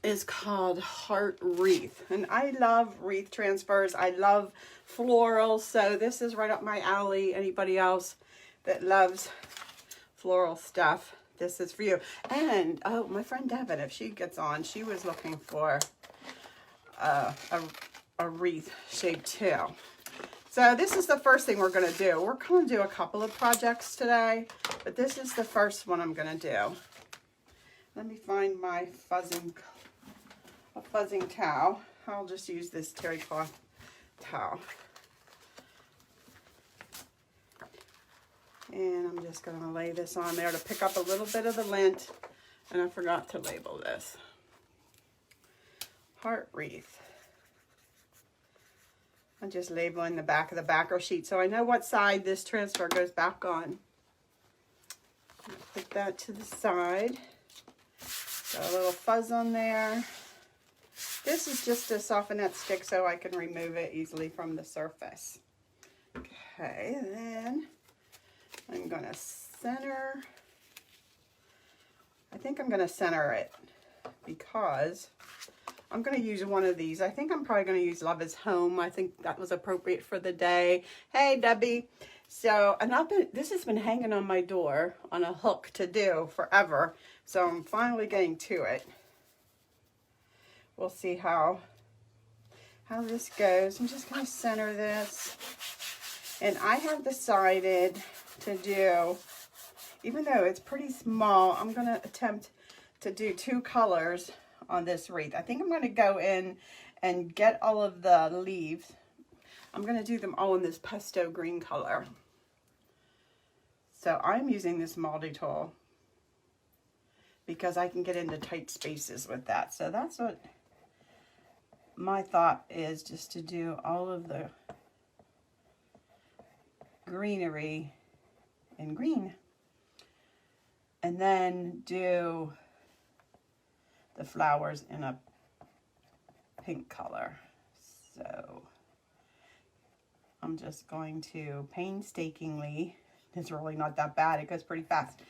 is called Heart Wreath. And I love wreath transfers. I love floral. So this is right up my alley. Anybody else that loves floral stuff, this is for you. And, oh, my friend Devin, if she gets on, she was looking for a wreath shape too. So this is the first thing we're going to do. We're going to do a couple of projects today, but this is the first one I'm going to do. Let me find my fuzzing towel. I'll just use this terry cloth towel. And I'm just going to lay this on there to pick up a little bit of the lint. And I forgot to label this. Heart Wreath. I'm just labeling the back of the backer sheet so I know what side this transfer goes back on. Put that to the side. Got a little fuzz on there. This is just a softenette stick so I can remove it easily from the surface. Okay, then I'm going to center. I think I'm going to center it because I'm going to use one of these. I think I'm probably going to use Love is Home. I think that was appropriate for the day. Hey, Debbie. So, and this has been hanging on my door on a hook to do forever. So I'm finally getting to it. We'll see how this goes. I'm just going to center this. And I have decided to do, even though it's pretty small, I'm going to attempt to do 2 colors on this wreath. I think I'm going to go in and get all of the leaves. I'm going to do them all in this pesto green color. So I'm using this multi-tool because I can get into tight spaces with that. So that's what my thought is, just to do all of the greenery in green. And then do the flowers in a pink color. So I'm just going to painstakingly, it's really not that bad, it goes pretty fast,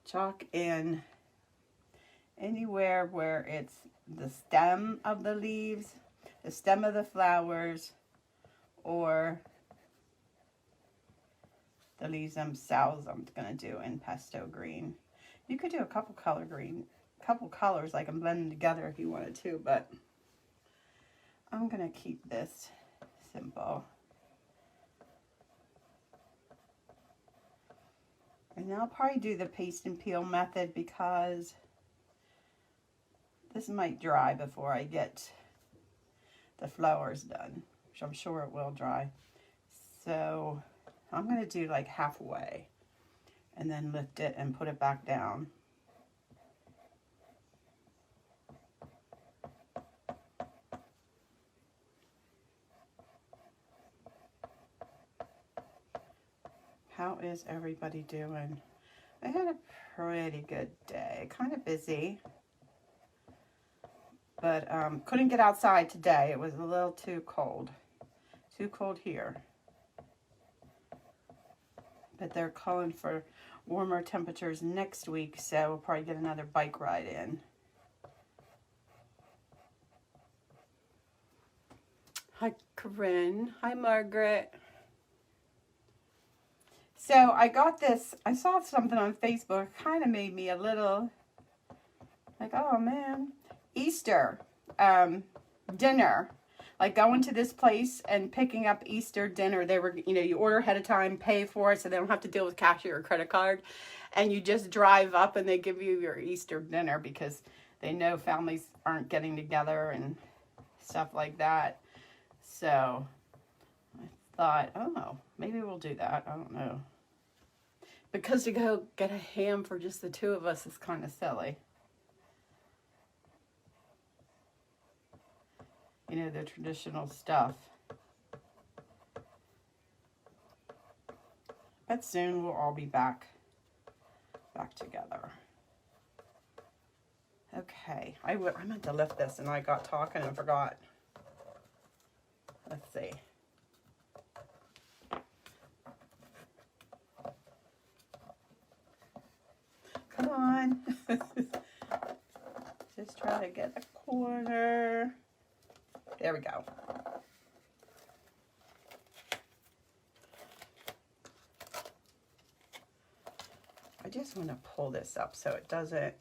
chalk in anywhere where it's the stem of the leaves, the stem of the flowers, or the leaves themselves. I'm going to do in pesto green. You could do a couple colors, like I'm blending together if you wanted to, but I'm going to keep this simple. And I'll probably do the paste and peel method because this might dry before I get the flowers done, which I'm sure it will dry. So I'm going to do like halfway and then lift it and put it back down. How is everybody doing? I had a pretty good day, kind of busy, but couldn't get outside today. It was a little too cold here. But they're calling for warmer temperatures next week, so we'll probably get another bike ride in. Hi, Corinne. Hi, Margaret. So I got this, I saw something on Facebook, kind of made me a little like, oh man, Easter dinner. Like going to this place and picking up Easter dinner. They were, you know, you order ahead of time, pay for it, so they don't have to deal with cashier or credit card. And you just drive up and they give you your Easter dinner because they know families aren't getting together and stuff like that. So I thought, oh, maybe we'll do that. I don't know. Because to go get a ham for just the 2 of us is kind of silly. You know, the traditional stuff. But soon we'll all be back together. Okay, I meant to lift this and I got talking and forgot. Let's see. Come on. gotta get a corner. There we go. I just want to pull this up so it doesn't.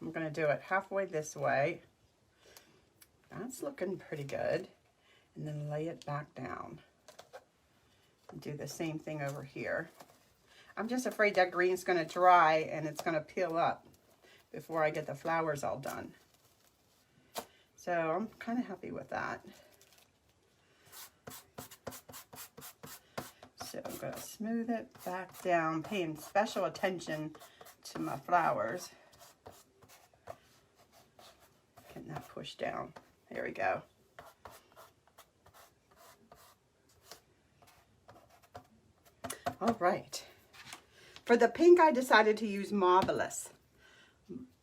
I'm going to do it halfway this way. That's looking pretty good. And then lay it back down. And do the same thing over here. I'm just afraid that green's going to dry and it's going to peel up before I get the flowers all done. So I'm kind of happy with that. So I'm going to smooth it back down, paying special attention to my flowers. Getting that pushed down. There we go. All right. For the pink, I decided to use Marvelous.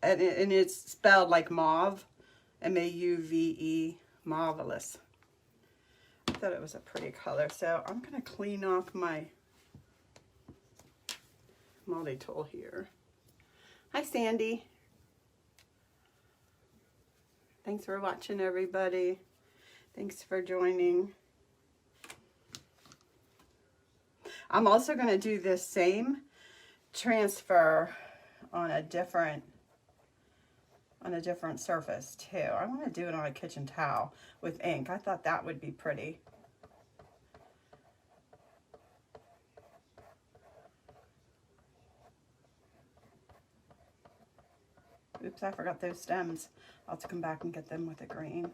And it's spelled like mauve. M-A-U-V-E, Marvelous. I thought it was a pretty color, so I'm going to clean off my multi-tool here. Hi, Sandy. Thanks for watching, everybody. Thanks for joining. I'm also going to do this same transfer on a different surface too. I want to do it on a kitchen towel with ink. I thought that would be pretty. Oops, I forgot those stems. I'll have to come back and get them with the green.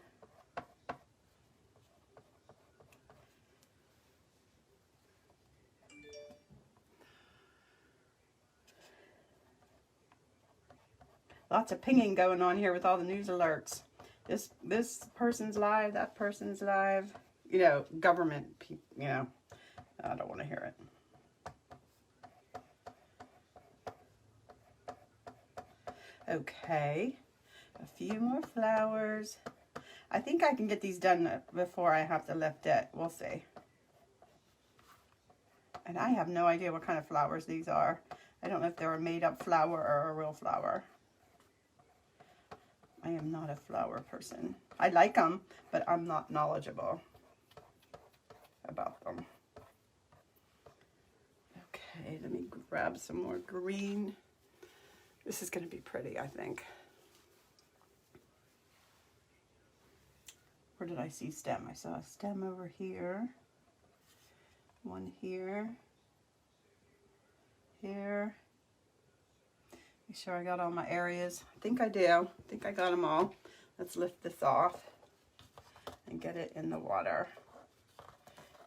Lots of pinging going on here with all the news alerts. This person's live, that person's live. You know, government people, you know. I don't want to hear it. Okay. A few more flowers. I think I can get these done before I have to lift it. We'll see. And I have no idea what kind of flowers these are. I don't know if they're a made-up flower or a real flower. I am not a flower person. I like them, but I'm not knowledgeable about them. Okay, let me grab some more green. This is going to be pretty, I think. Where did I see stem? I saw a stem over here. One here. Here. Make sure I got all my areas. I think I do. I think I got them all. Let's lift this off and get it in the water.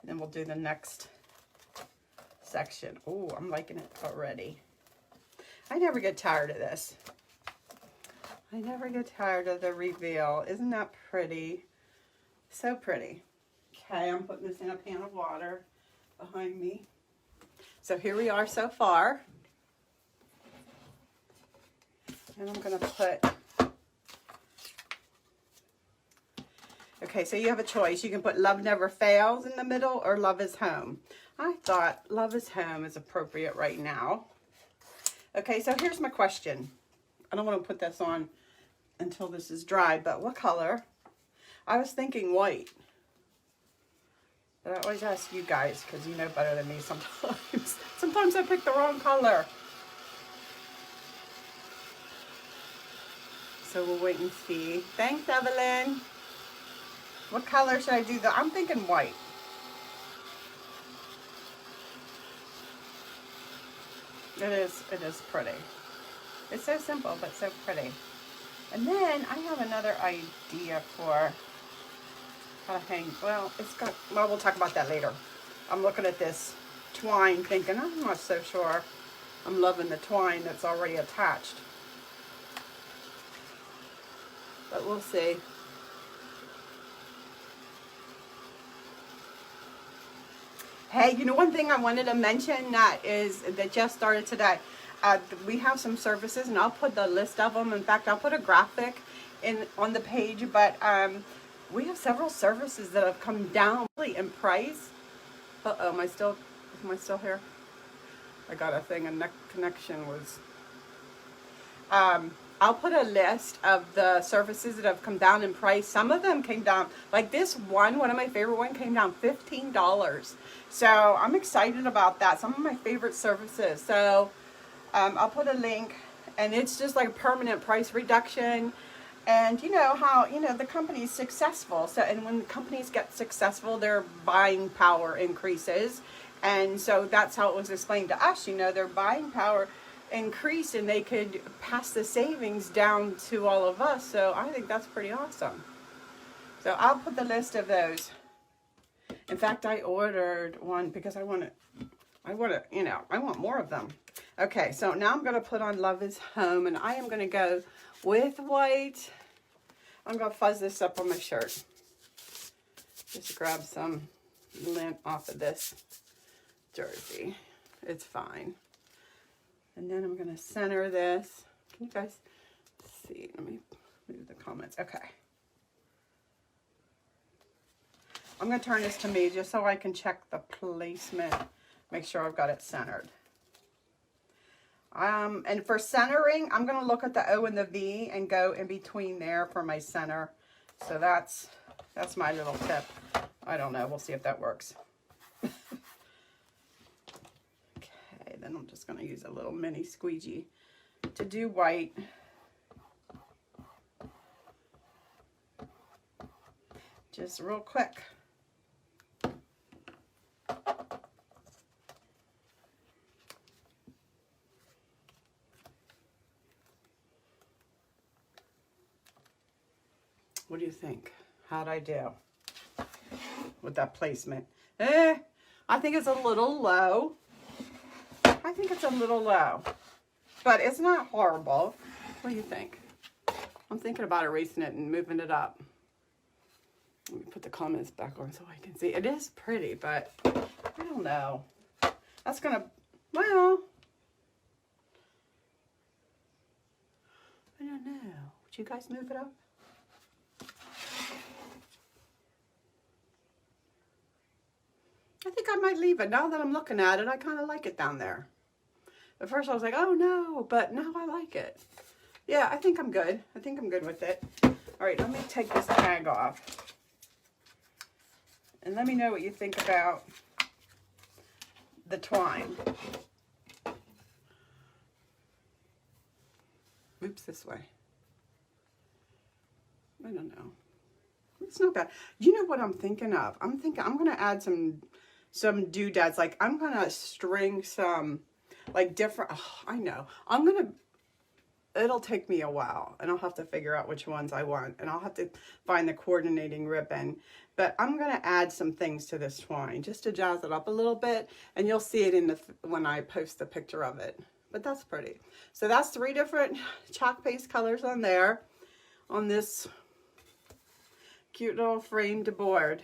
And then we'll do the next section. Oh, I'm liking it already. I never get tired of this. I never get tired of the reveal. Isn't that pretty? So pretty. Okay, I'm putting this in a pan of water behind me. So here we are so far. And I'm going to put, okay, so you have a choice. You can put Love Never Fails in the middle or Love is Home. I thought Love is Home is appropriate right now. Okay, so here's my question. I don't want to put this on until this is dry, but what color? I was thinking white. But I always ask you guys because you know better than me sometimes. Sometimes I pick the wrong color. So we'll wait and see. Thanks, Evelyn. What color should I do? I'm thinking white. It is pretty. It's so simple, but so pretty. And then I have another idea for how to hang. Well, we'll talk about that later. I'm looking at this twine thinking, I'm not so sure. I'm loving the twine that's already attached. But we'll see. Hey, you know one thing I wanted to mention that just started today. We have some services, and I'll put the list of them. In fact, I'll put a graphic on the page. But we have several services that have come down really in price. Uh-oh, am I still here? I got a thing, and connection was. I'll put a list of the surfaces that have come down in price. Some of them came down, like this one of my favorite one came down $15. So I'm excited about that. Some of my favorite surfaces. So I'll put a link, and it's just like a permanent price reduction. And you know how, you know, the company's successful. So, and when companies get successful, their buying power increases. And so that's how it was explained to us. You know, their buying power increased, and they could pass the savings down to all of us. So I think that's pretty awesome. So I'll put the list of those. In fact, I ordered one because I want to, you know, I want more of them. Okay, so now I'm going to put on Love is Home, and I am going to go with white. I'm going to fuzz this up on my shirt. Just grab some lint off of this jersey. It's fine. And then I'm going to center this. Can you guys see? Let me move the comments. Okay. I'm going to turn this to me just so I can check the placement. Make sure I've got it centered. And for centering, I'm going to look at the O and the V and go in between there for my center. So that's my little tip. I don't know. We'll see if that works. Then I'm just going to use a little mini squeegee to do white. Just real quick. What do you think? How'd I do with that placement? I think it's a little low. I think it's a little low, but it's not horrible. What do you think? I'm thinking about erasing it and moving it up. Let me put the comments back on so I can see. It is pretty, but I don't know. That's gonna, well, I don't know. Would you guys move it up? I think I might leave it. Now that I'm looking at it, I kind of like it down there. At first I was like, oh no, but now I like it. Yeah, I think I'm good. I think I'm good with it. All right, let me take this tag off. And let me know what you think about the twine. Oops, this way. I don't know. It's not bad. You know what I'm thinking of? I'm thinking I'm going to add some doodads. Like I'm going to string some like different, oh, I know. It'll take me a while, and I'll have to figure out which ones I want, and I'll have to find the coordinating ribbon. But I'm going to add some things to this twine just to jazz it up a little bit, and you'll see it when I post the picture of it. But that's pretty. So that's 3 different chalk paste colors on there, on this cute little framed board.